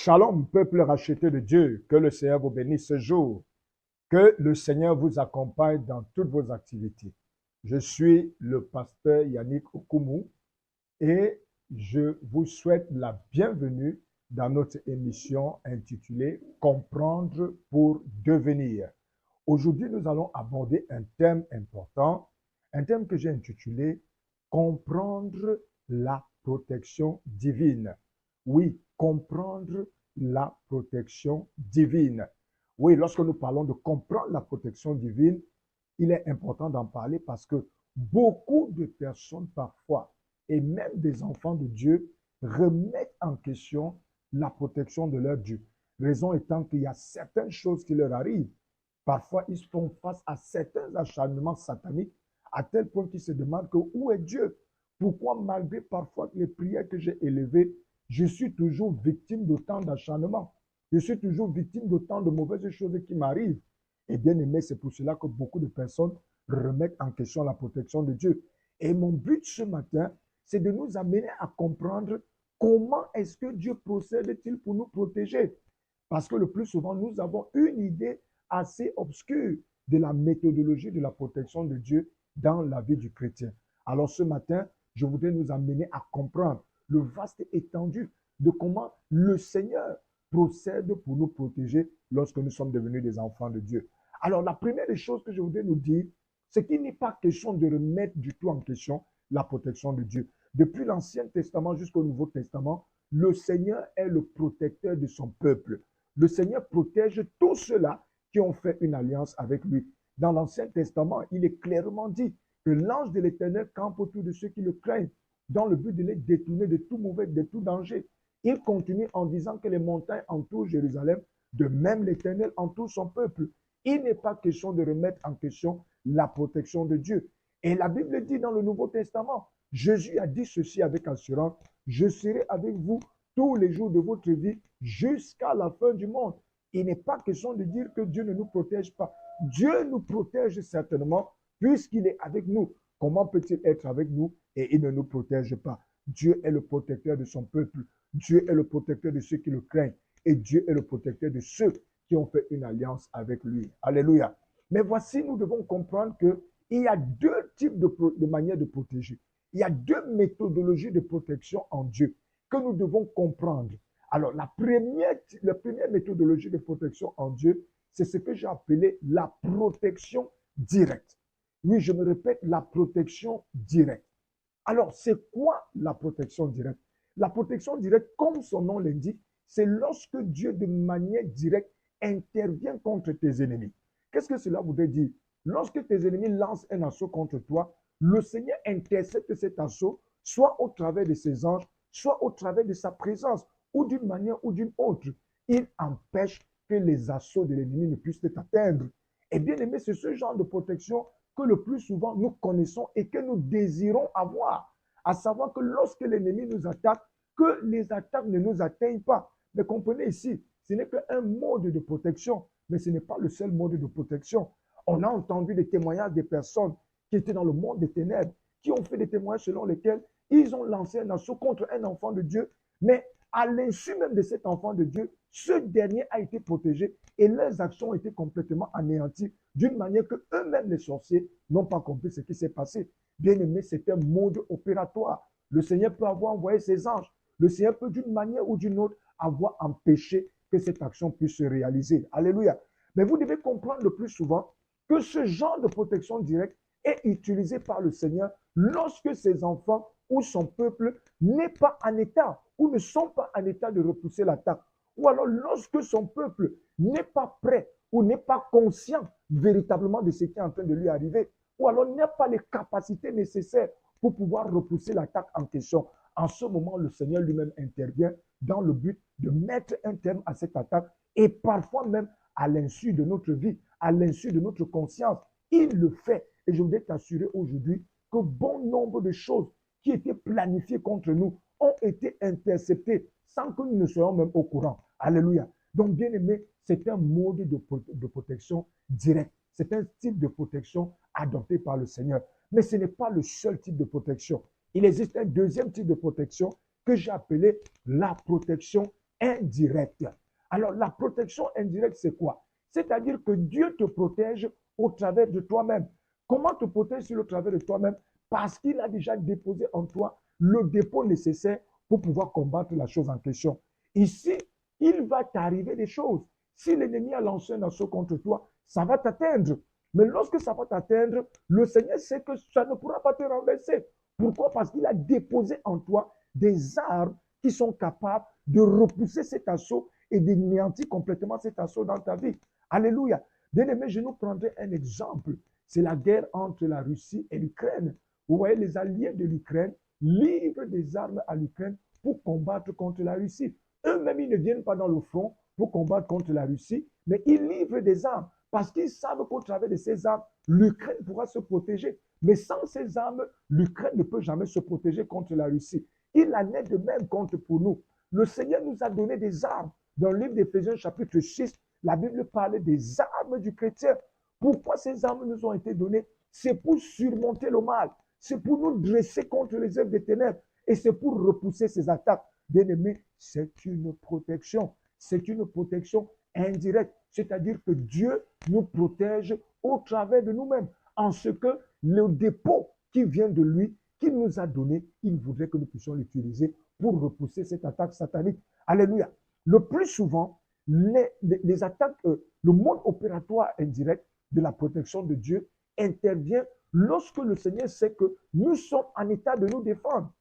Shalom, peuple racheté de Dieu, que le Seigneur vous bénisse ce jour, que le Seigneur vous accompagne dans toutes vos activités. Je suis le pasteur Yannick Okumu et je vous souhaite la bienvenue dans notre émission intitulée Comprendre pour devenir. Aujourd'hui, nous allons aborder un thème important, un thème que j'ai intitulé Comprendre la protection divine. Oui, comprendre la protection divine. Oui, lorsque nous parlons de comprendre la protection divine, il est important d'en parler parce que beaucoup de personnes parfois, et même des enfants de Dieu, remettent en question la protection de leur Dieu. Raison étant qu'il y a certaines choses qui leur arrivent. Parfois, ils font face à certains acharnements sataniques à tel point qu'ils se demandent que où est Dieu? Pourquoi malgré parfois les prières que j'ai élevées, je suis toujours victime d'autant d'acharnements? Je suis toujours victime d'autant de mauvaises choses qui m'arrivent. Et bien aimé, c'est pour cela que beaucoup de personnes remettent en question la protection de Dieu. Et mon but ce matin, c'est de nous amener à comprendre comment est-ce que Dieu procède-t-il pour nous protéger. Parce que le plus souvent, nous avons une idée assez obscure de la méthodologie de la protection de Dieu dans la vie du chrétien. Alors ce matin, je voudrais nous amener à comprendre le vaste étendue de comment le Seigneur procède pour nous protéger lorsque nous sommes devenus des enfants de Dieu. Alors la première des choses que je voudrais nous dire, c'est qu'il n'est pas question de remettre du tout en question la protection de Dieu. Depuis l'Ancien Testament jusqu'au Nouveau Testament, le Seigneur est le protecteur de son peuple. Le Seigneur protège tous ceux-là qui ont fait une alliance avec lui. Dans l'Ancien Testament, il est clairement dit que l'ange de l'Éternel campe autour de ceux qui le craignent, dans le but de les détourner de tout mauvais, de tout danger. Il continue en disant que les montagnes entourent Jérusalem, de même l'Éternel entoure son peuple. Il n'est pas question de remettre en question la protection de Dieu. Et la Bible dit dans le Nouveau Testament, Jésus a dit ceci avec assurance, je serai avec vous tous les jours de votre vie jusqu'à la fin du monde. Il n'est pas question de dire que Dieu ne nous protège pas. Dieu nous protège certainement puisqu'il est avec nous. Comment peut-il être avec nous et il ne nous protège pas? Dieu est le protecteur de son peuple. Dieu est le protecteur de ceux qui le craignent. Et Dieu est le protecteur de ceux qui ont fait une alliance avec lui. Alléluia. Mais voici, nous devons comprendre qu'il y a deux types de manières de protéger. Il y a deux méthodologies de protection en Dieu que nous devons comprendre. Alors, la première méthodologie de protection en Dieu, c'est ce que j'ai appelé la protection directe. Oui, je me répète, la protection directe. Alors, c'est quoi la protection directe? La protection directe, comme son nom l'indique, c'est lorsque Dieu, de manière directe, intervient contre tes ennemis. Qu'est-ce que cela voudrait dire? Lorsque tes ennemis lancent un assaut contre toi, le Seigneur intercepte cet assaut, soit au travers de ses anges, soit au travers de sa présence, ou d'une manière ou d'une autre. Il empêche que les assauts de l'ennemi ne puissent t'atteindre. Et bien aimé, c'est ce genre de protection que le plus souvent nous connaissons et que nous désirons avoir. À savoir que lorsque l'ennemi nous attaque, que les attaques ne nous atteignent pas. Mais comprenez ici, ce n'est qu'un mode de protection, mais ce n'est pas le seul mode de protection. On a entendu des témoignages des personnes qui étaient dans le monde des ténèbres, qui ont fait des témoignages selon lesquels ils ont lancé un assaut contre un enfant de Dieu, mais à l'insu même de cet enfant de Dieu, ce dernier a été protégé et leurs actions ont été complètement anéanties d'une manière que eux-mêmes, les sorciers, n'ont pas compris ce qui s'est passé. Bien aimé, c'est un mode opératoire. Le Seigneur peut avoir envoyé ses anges. Le Seigneur peut, d'une manière ou d'une autre, avoir empêché que cette action puisse se réaliser. Alléluia. Mais vous devez comprendre le plus souvent que ce genre de protection directe est utilisé par le Seigneur lorsque ses enfants ou son peuple n'est pas en état ou ne sont pas en état de repousser l'attaque. Ou alors lorsque son peuple n'est pas prêt ou n'est pas conscient véritablement de ce qui est en train de lui arriver, ou alors n'a pas les capacités nécessaires pour pouvoir repousser l'attaque en question. En ce moment, le Seigneur lui-même intervient dans le but de mettre un terme à cette attaque et parfois même à l'insu de notre vie, à l'insu de notre conscience. Il le fait. Et je voudrais t'assurer aujourd'hui que bon nombre de choses qui étaient planifiées contre nous ont été interceptées sans que nous ne soyons même au courant. Alléluia. Donc, bien aimé, c'est un mode de protection direct. C'est un type de protection adopté par le Seigneur. Mais ce n'est pas le seul type de protection. Il existe un deuxième type de protection que j'ai appelé la protection indirecte. Alors, la protection indirecte, c'est quoi? C'est-à-dire que Dieu te protège au travers de toi-même. Comment te protège-t-il au travers de toi-même? Parce qu'il a déjà déposé en toi le dépôt nécessaire pour pouvoir combattre la chose en question. Ici, il va t'arriver des choses. Si l'ennemi a lancé un assaut contre toi, ça va t'atteindre. Mais lorsque ça va t'atteindre, le Seigneur sait que ça ne pourra pas te renverser. Pourquoi? Parce qu'il a déposé en toi des armes qui sont capables de repousser cet assaut et d'énéantir complètement cet assaut dans ta vie. Alléluia. Bien aimé, je nous prendrai un exemple. C'est la guerre entre la Russie et l'Ukraine. Vous voyez, les alliés de l'Ukraine livrent des armes à l'Ukraine pour combattre contre la Russie. Eux-mêmes, ils ne viennent pas dans le front pour combattre contre la Russie, mais ils livrent des armes parce qu'ils savent qu'au travers de ces armes, l'Ukraine pourra se protéger. Mais sans ces armes, l'Ukraine ne peut jamais se protéger contre la Russie. Il en est de même contre pour nous. Le Seigneur nous a donné des armes. Dans le livre d'Éphésiens chapitre 6, la Bible parle des armes du chrétien. Pourquoi ces armes nous ont été données? C'est pour surmonter le mal. C'est pour nous dresser contre les œuvres des ténèbres. Et c'est pour repousser ces attaques. Bien-aimés, c'est une protection. C'est une protection indirecte. C'est-à-dire que Dieu nous protège au travers de nous-mêmes. En ce que le dépôt qui vient de lui, qu'il nous a donné, il voudrait que nous puissions l'utiliser pour repousser cette attaque satanique. Alléluia. Le plus souvent, les attaques, le mode opératoire indirect de la protection de Dieu intervient lorsque le Seigneur sait que nous sommes en état de nous défendre.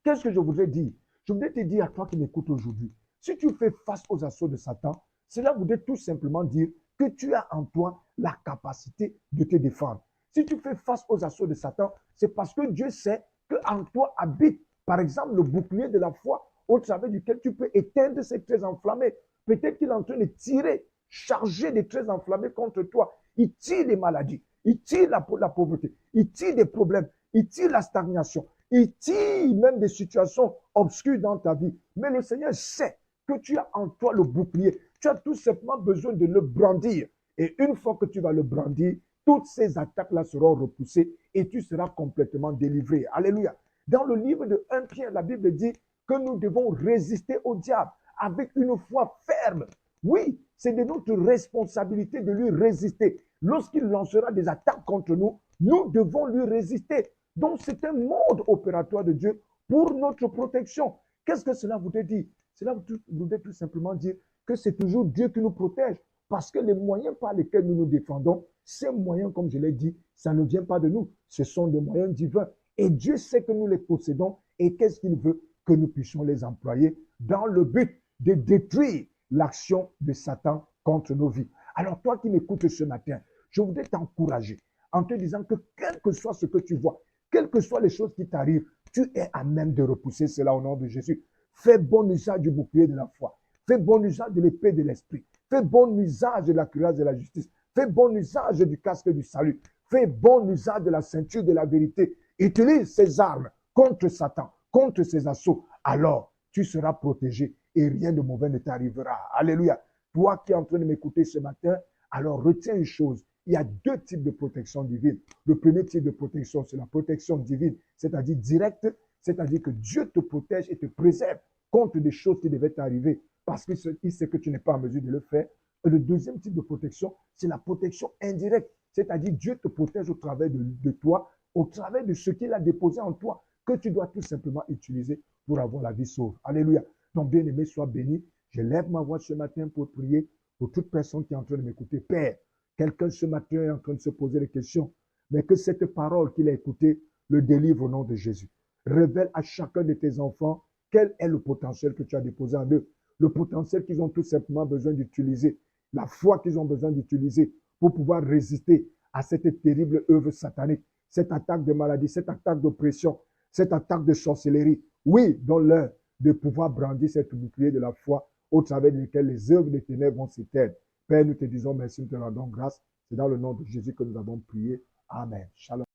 Qu'est-ce que je voudrais dire? Je voudrais te dire à toi qui m'écoutes aujourd'hui, si tu fais face aux assauts de Satan, cela voudrait tout simplement dire que tu as en toi la capacité de te défendre. Si tu fais face aux assauts de Satan, c'est parce que Dieu sait qu'en toi habite, par exemple, le bouclier de la foi au travers duquel tu peux éteindre ces traits enflammés. Peut-être qu'il est en train de tirer, charger des traits enflammés contre toi. Il tire les maladies, il tire la pauvreté, il tire des problèmes, il tire la stagnation. Il tire même des situations obscures dans ta vie. Mais le Seigneur sait que tu as en toi le bouclier. Tu as tout simplement besoin de le brandir. Et une fois que tu vas le brandir, toutes ces attaques-là seront repoussées et tu seras complètement délivré. Alléluia. Dans le livre de 1 Pierre, la Bible dit que nous devons résister au diable avec une foi ferme. Oui, c'est de notre responsabilité de lui résister. Lorsqu'il lancera des attaques contre nous, nous devons lui résister. Donc, c'est un mode opératoire de Dieu pour notre protection. Qu'est-ce que cela voudrait dire? Cela voudrait tout simplement dire que c'est toujours Dieu qui nous protège. Parce que les moyens par lesquels nous nous défendons, ces moyens, comme je l'ai dit, ça ne vient pas de nous. Ce sont des moyens divins. Et Dieu sait que nous les possédons. Et qu'est-ce qu'il veut? Que nous puissions les employer dans le but de détruire l'action de Satan contre nos vies. Alors, toi qui m'écoutes ce matin, je voudrais t'encourager en te disant que quel que soit ce que tu vois, quelles que soient les choses qui t'arrivent, tu es à même de repousser cela au nom de Jésus. Fais bon usage du bouclier de la foi. Fais bon usage de l'épée de l'esprit. Fais bon usage de la cuirasse de la justice. Fais bon usage du casque du salut. Fais bon usage de la ceinture de la vérité. Utilise ces armes contre Satan, contre ses assauts. Alors, tu seras protégé et rien de mauvais ne t'arrivera. Alléluia. Toi qui es en train de m'écouter ce matin, alors retiens une chose. Il y a deux types de protection divine. Le premier type de protection, c'est la protection divine, c'est-à-dire directe, c'est-à-dire que Dieu te protège et te préserve contre des choses qui devaient t'arriver parce qu'il sait que tu n'es pas en mesure de le faire. Et le deuxième type de protection, c'est la protection indirecte, c'est-à-dire Dieu te protège au travers de toi, au travers de ce qu'il a déposé en toi, que tu dois tout simplement utiliser pour avoir la vie sauve. Alléluia. Donc, bien-aimé, sois béni. Je lève ma voix ce matin pour prier pour toute personne qui est en train de m'écouter. Père, quelqu'un ce matin est en train de se poser des questions, mais que cette parole qu'il a écoutée le délivre au nom de Jésus. Révèle à chacun de tes enfants quel est le potentiel que tu as déposé en eux, le potentiel qu'ils ont tout simplement besoin d'utiliser, la foi qu'ils ont besoin d'utiliser pour pouvoir résister à cette terrible œuvre satanique, cette attaque de maladie, cette attaque d'oppression, cette attaque de sorcellerie. Oui, donne-leur de pouvoir brandir cette bouclier de la foi au travers duquel les œuvres des ténèbres vont s'éteindre. Père, nous te disons merci, nous te rendons grâce. C'est dans le nom de Jésus que nous avons prié. Amen. Shalom.